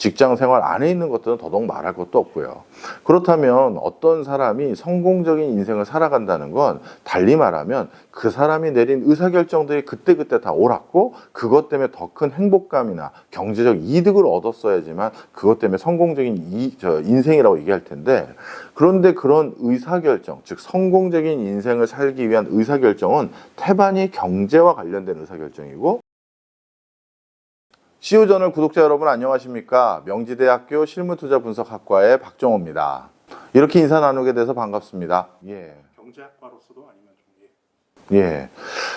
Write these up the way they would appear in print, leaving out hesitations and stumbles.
직장 생활 안에 있는 것들은 더더욱 말할 것도 없고요. 그렇다면 어떤 사람이 성공적인 인생을 살아간다는 건 달리 말하면 그 사람이 내린 의사결정들이 그때그때 다 옳았고 그것 때문에 더 큰 행복감이나 경제적 이득을 얻었어야지만 그것 때문에 성공적인 인생이라고 얘기할 텐데, 그런데 그런 의사결정, 즉 성공적인 인생을 살기 위한 의사결정은 태반이 경제와 관련된 의사결정이고, CEO저널 구독자 여러분 안녕하십니까? 명지대학교 실무투자분석학과의 박정호입니다. 이렇게 인사 나누게 돼서 반갑습니다. 경제학과로서도 아니면 좀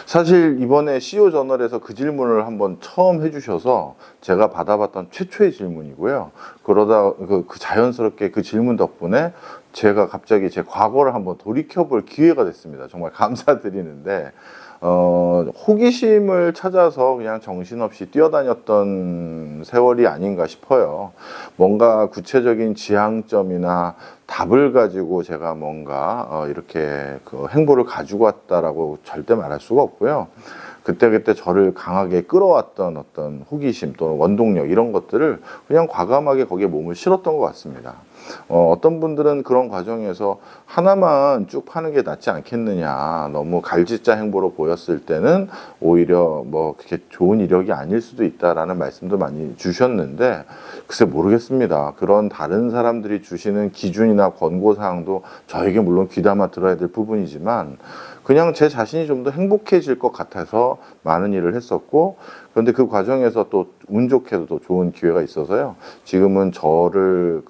사실 이번에 CEO저널에서 그 질문을 한번 처음 해주셔서 제가 받아봤던 최초의 질문이고요. 그러다 자연스럽게 그 질문 덕분에 제가 갑자기 제 과거를 한번 돌이켜볼 기회가 됐습니다. 정말 감사드리는데, 호기심을 찾아서 그냥 정신없이 뛰어다녔던 세월이 아닌가 싶어요. 뭔가 구체적인 지향점이나 답을 가지고 제가 뭔가 이렇게 행보를 가지고 왔다라고 절대 말할 수가 없고요. 그때그때 저를 강하게 끌어왔던 어떤 호기심 또는 원동력, 이런 것들을 그냥 과감하게 거기에 몸을 실었던 것 같습니다. 어떤 분들은 그런 과정에서 하나만 쭉 파는 게 낫지 않겠느냐, 너무 갈짓자 행보로 보였을 때는 오히려 뭐 그렇게 좋은 이력이 아닐 수도 있다라는 말씀도 많이 주셨는데, 글쎄 모르겠습니다. 그런 다른 사람들이 주시는 기준이나 권고사항도 저에게 물론 귀담아 들어야 될 부분이지만, 그냥 제 자신이 좀 더 행복해질 것 같아서 많은 일을 했었고, 그런데 그 과정에서 또 운 좋게도 또 좋은 기회가 있어서요. 지금은 저를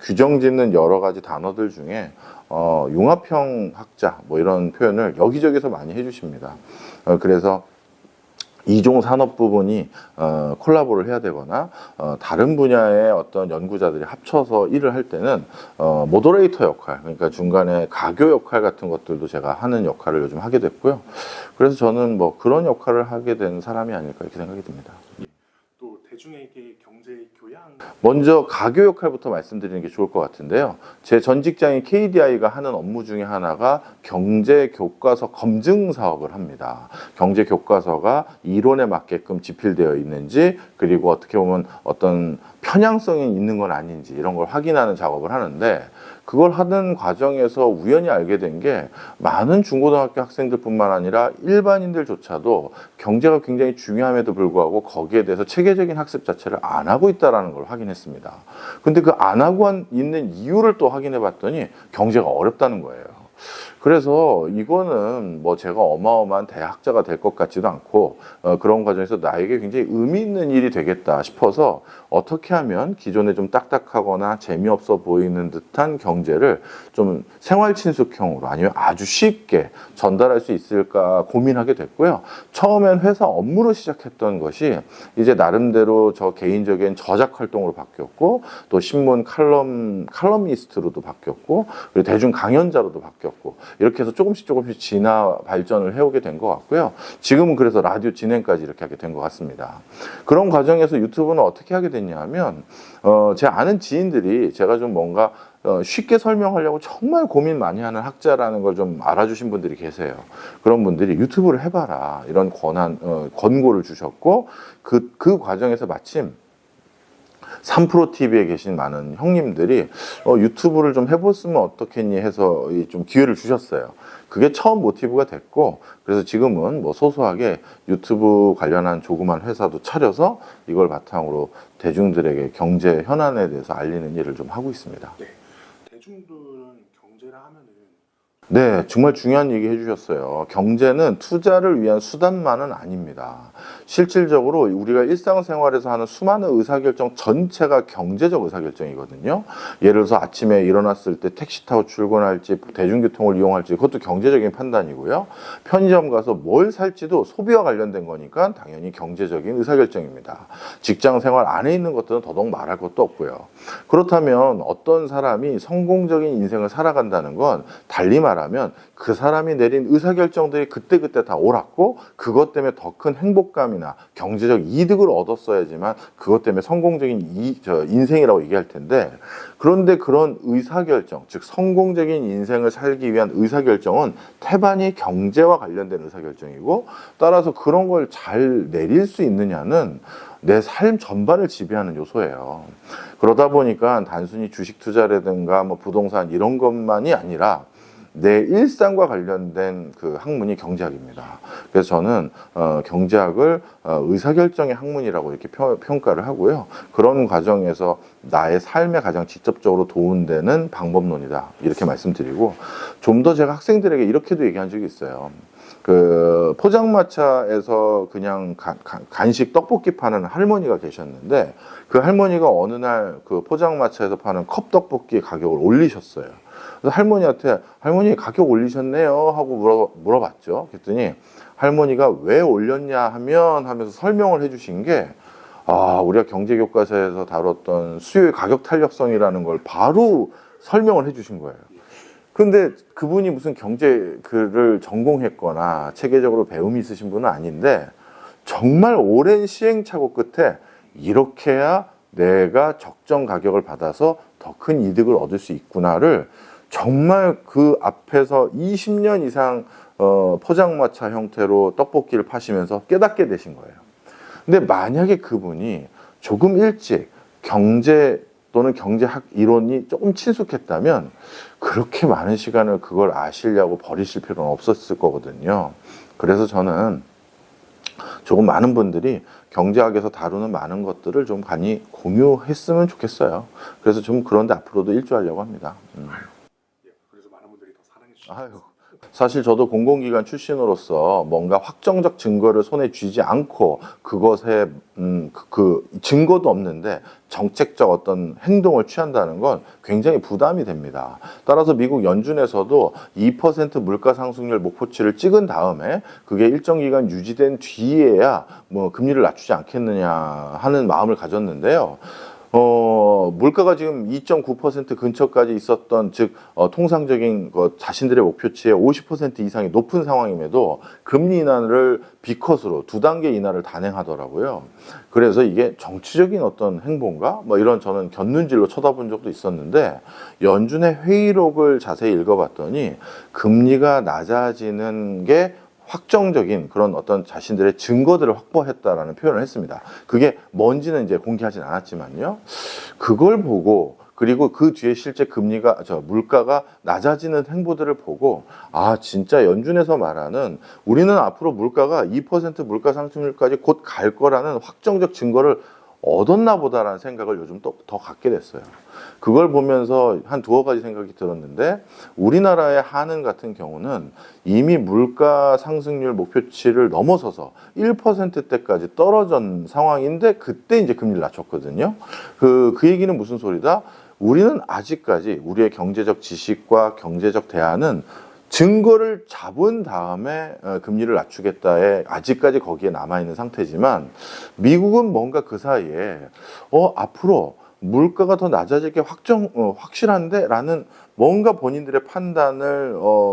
규정 짓는 여러 가지 단어들 중에 융합형 학자 뭐 이런 표현을 여기저기서 많이 해주십니다. 그래서 이종 산업 부분이 콜라보를 해야 되거나 다른 분야의 어떤 연구자들이 합쳐서 일을 할 때는 모더레이터 역할, 그러니까 중간에 가교 역할 같은 것들도 제가 하는 역할을 요즘 하게 됐고요. 그래서 저는 뭐 그런 역할을 하게 된 사람이 아닐까 이렇게 생각이 듭니다. 또 대중에게 경제 교양, 먼저 가교 역할부터 말씀드리는 게 좋을 것 같은데요. 제 전 직장인 KDI가 하는 업무 중에 하나가 경제 교과서 검증 사업을 합니다. 경제 교과서가 이론에 맞게끔 집필되어 있는지, 그리고 어떻게 보면 어떤 편향성이 있는 건 아닌지, 이런 걸 확인하는 작업을 하는데, 그걸 하는 과정에서 우연히 알게 된 게, 많은 중고등학교 학생들뿐만 아니라 일반인들조차도 경제가 굉장히 중요함에도 불구하고 거기에 대해서 체계적인 학습 자체를 안 하고 있다는 걸 확인했습니다. 근데 그 안 하고 있는 이유를 또 확인해 봤더니 경제가 어렵다는 거예요. 그래서 이거는 뭐 제가 어마어마한 대학자가 될 것 같지도 않고, 그런 과정에서 나에게 굉장히 의미 있는 일이 되겠다 싶어서 어떻게 하면 기존에 좀 딱딱하거나 재미없어 보이는 듯한 경제를 좀 생활 친숙형으로, 아니면 아주 쉽게 전달할 수 있을까 고민하게 됐고요. 처음엔 회사 업무로 시작했던 것이 이제 나름대로 저 개인적인 저작 활동으로 바뀌었고, 또 신문 칼럼니스트로도 바뀌었고, 그리고 대중 강연자로도 바뀌었고, 이렇게 해서 조금씩 진화 발전을 해오게 된 것 같고요. 지금은 그래서 라디오 진행까지 이렇게 하게 된 것 같습니다. 그런 과정에서 유튜브는 어떻게 하게 됐냐 하면, 제 아는 지인들이 제가 좀 뭔가 쉽게 설명하려고 정말 고민 많이 하는 학자라는 걸 좀 알아주신 분들이 계세요. 그런 분들이 유튜브를 해봐라, 이런 권고를 주셨고, 그 과정에서 마침 3프로TV에 계신 많은 형님들이 유튜브를 좀 해봤으면 어떻겠니 해서 좀 기회를 주셨어요. 그게 처음 모티브가 됐고, 그래서 지금은 뭐 소소하게 유튜브 관련한 조그만 회사도 차려서 이걸 바탕으로 대중들에게 경제 현안에 대해서 알리는 일을 좀 하고 있습니다. 네. 대중들은 경제를 하면은 네, 정말 중요한 얘기 해주셨어요. 경제는 투자를 위한 수단만은 아닙니다. 실질적으로 우리가 일상생활에서 하는 수많은 의사결정 전체가 경제적 의사결정이거든요. 예를 들어서 아침에 일어났을 때 택시 타고 출근할지 대중교통을 이용할지, 그것도 경제적인 판단이고요. 편의점 가서 뭘 살지도 소비와 관련된 거니까 당연히 경제적인 의사결정입니다. 직장생활 안에 있는 것들은 더더욱 말할 것도 없고요. 그렇다면 어떤 사람이 성공적인 인생을 살아간다는 건 달리 말하면 그 사람이 내린 의사결정들이 그때그때 다 옳았고 그것 때문에 더 큰 행복감이나 경제적 이득을 얻었어야지만 그것 때문에 성공적인 인생이라고 얘기할 텐데, 그런데 그런 의사결정, 즉 성공적인 인생을 살기 위한 의사결정은 태반이 경제와 관련된 의사결정이고, 따라서 그런 걸 잘 내릴 수 있느냐는 내 삶 전반을 지배하는 요소예요. 그러다 보니까 단순히 주식 투자라든가 뭐 부동산 이런 것만이 아니라 내 일상과 관련된 그 학문이 경제학입니다. 그래서 저는 경제학을 의사결정의 학문이라고 이렇게 평가를 하고요. 그런 과정에서 나의 삶에 가장 직접적으로 도움되는 방법론이다 이렇게 말씀드리고, 좀 더 제가 학생들에게 이렇게도 얘기한 적이 있어요. 그 포장마차에서 그냥 간식 떡볶이 파는 할머니가 계셨는데, 그 할머니가 어느 날 그 포장마차에서 파는 컵떡볶이 가격을 올리셨어요. 그래서 할머니한테 할머니 가격 올리셨네요 하고 물어봤죠. 그랬더니 할머니가 왜 올렸냐 하면서 설명을 해주신 게, 우리가 경제교과서에서 다뤘던 수요의 가격 탄력성이라는 걸 바로 설명을 해주신 거예요. 근데 그분이 무슨 경제 글을 전공했거나 체계적으로 배움이 있으신 분은 아닌데, 정말 오랜 시행착오 끝에 이렇게 해야 내가 적정 가격을 받아서 더 큰 이득을 얻을 수 있구나를 정말 그 앞에서 20년 이상 포장마차 형태로 떡볶이를 파시면서 깨닫게 되신 거예요. 근데 만약에 그분이 조금 일찍 경제 또는 경제학 이론이 조금 친숙했다면 그렇게 많은 시간을 그걸 아시려고 버리실 필요는 없었을 거거든요. 그래서 저는 조금 많은 분들이 경제학에서 다루는 많은 것들을 좀 많이 공유했으면 좋겠어요. 그래서 좀 그런데 앞으로도 일조하려고 합니다. 그래서 많은 분들이 더 사랑해 주시죠. 아유, 사실 저도 공공기관 출신으로서 뭔가 확정적 증거를 손에 쥐지 않고 그것에 그 증거도 없는데 정책적 어떤 행동을 취한다는 건 굉장히 부담이 됩니다. 따라서 미국 연준에서도 2% 물가 상승률 목표치를 찍은 다음에 그게 일정 기간 유지된 뒤에야 뭐 금리를 낮추지 않겠느냐 하는 마음을 가졌는데요. 물가가 지금 2.9% 근처까지 있었던, 즉 통상적인 자신들의 목표치의 50% 이상이 높은 상황임에도 금리 인하를 B컷으로 2단계 인하를 단행하더라고요. 그래서 이게 정치적인 어떤 행보인가? 뭐 이런 저는 곁눈질로 쳐다본 적도 있었는데, 연준의 회의록을 자세히 읽어봤더니 금리가 낮아지는 게 확정적인 그런 어떤 자신들의 증거들을 확보했다라는 표현을 했습니다. 그게 뭔지는 이제 공개하진 않았지만요. 그걸 보고, 그리고 그 뒤에 실제 물가가 낮아지는 행보들을 보고, 진짜 연준에서 말하는 우리는 앞으로 물가가 2% 물가 상승률까지 곧 갈 거라는 확정적 증거를 얻었나 보다라는 생각을 요즘 또 더 갖게 됐어요. 그걸 보면서 한 두어 가지 생각이 들었는데, 우리나라의 한은 같은 경우는 이미 물가 상승률 목표치를 넘어서서 1%대까지 떨어진 상황인데 그때 이제 금리를 낮췄거든요. 그 얘기는 무슨 소리다? 우리는 아직까지 우리의 경제적 지식과 경제적 대안은 증거를 잡은 다음에 금리를 낮추겠다에 아직까지 거기에 남아있는 상태지만, 미국은 뭔가 그 사이에 앞으로 물가가 더 낮아질 게 확실한데? 라는 뭔가 본인들의 판단을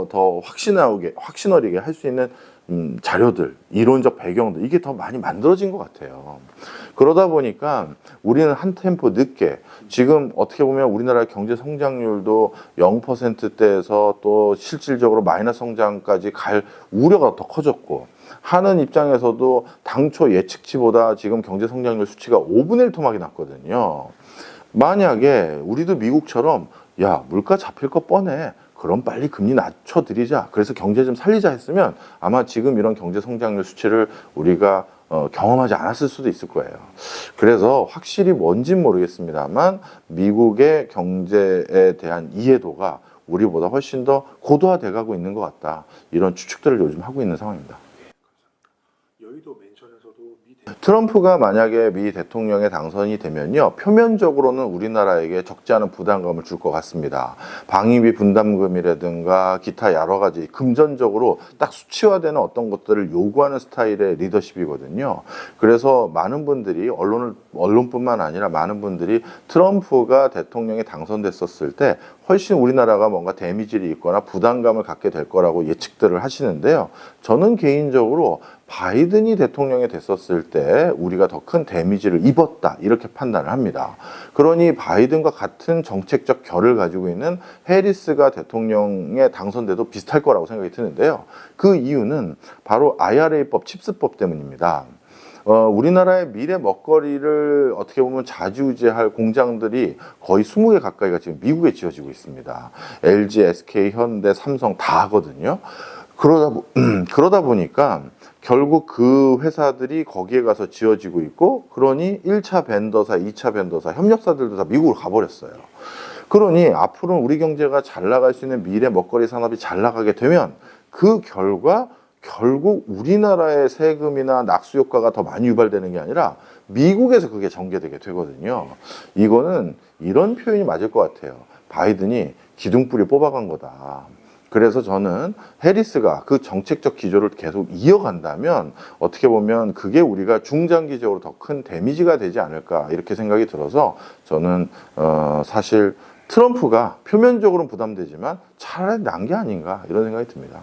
더 확신어리게 할 수 있는 자료들, 이론적 배경들, 이게 더 많이 만들어진 것 같아요. 그러다 보니까 우리는 한 템포 늦게, 지금 어떻게 보면 우리나라의 경제 성장률도 0%대에서 또 실질적으로 마이너스 성장까지 갈 우려가 더 커졌고, 하는 입장에서도 당초 예측치보다 지금 경제 성장률 수치가 5분의 1 토막이 났거든요. 만약에 우리도 미국처럼 물가 잡힐 거 뻔해, 그럼 빨리 금리 낮춰드리자, 그래서 경제 좀 살리자 했으면 아마 지금 이런 경제 성장률 수치를 우리가 경험하지 않았을 수도 있을 거예요. 그래서 확실히 뭔진 모르겠습니다만 미국의 경제에 대한 이해도가 우리보다 훨씬 더 고도화돼 가고 있는 것 같다, 이런 추측들을 요즘 하고 있는 상황입니다. 여의도 맨션에서도 트럼프가 만약에 미 대통령에 당선이 되면요, 표면적으로는 우리나라에게 적지 않은 부담감을 줄 것 같습니다. 방위비 분담금이라든가 기타 여러 가지 금전적으로 딱 수치화되는 어떤 것들을 요구하는 스타일의 리더십이거든요. 그래서 많은 분들이 언론뿐만 아니라 많은 분들이 트럼프가 대통령에 당선됐었을 때 훨씬 우리나라가 뭔가 데미지를 입거나 부담감을 갖게 될 거라고 예측들을 하시는데요. 저는 개인적으로 바이든이 대통령이 됐었을 때 우리가 더 큰 데미지를 입었다, 이렇게 판단을 합니다. 그러니 바이든과 같은 정책적 결을 가지고 있는 해리스가 대통령에 당선돼도 비슷할 거라고 생각이 드는데요. 그 이유는 바로 IRA법, 칩스법 때문입니다. 우리나라의 미래 먹거리를 어떻게 보면 좌지우지할 공장들이 거의 20개 가까이가 지금 미국에 지어지고 있습니다. LG, SK, 현대, 삼성 다 하거든요. 그러다 보니까 결국 그 회사들이 거기에 가서 지어지고 있고, 그러니 1차 벤더사, 2차 벤더사, 협력사들도 다 미국으로 가버렸어요. 그러니 앞으로는 우리 경제가 잘 나갈 수 있는 미래 먹거리 산업이 잘 나가게 되면 그 결과 결국 우리나라의 세금이나 낙수 효과가 더 많이 유발되는 게 아니라 미국에서 그게 전개되게 되거든요. 이거는 이런 표현이 맞을 것 같아요. 바이든이 기둥뿌리 뽑아간 거다. 그래서 저는 해리스가 그 정책적 기조를 계속 이어간다면 어떻게 보면 그게 우리가 중장기적으로 더 큰 데미지가 되지 않을까 이렇게 생각이 들어서 저는 사실 트럼프가 표면적으로는 부담되지만 차라리 난 게 아닌가 이런 생각이 듭니다.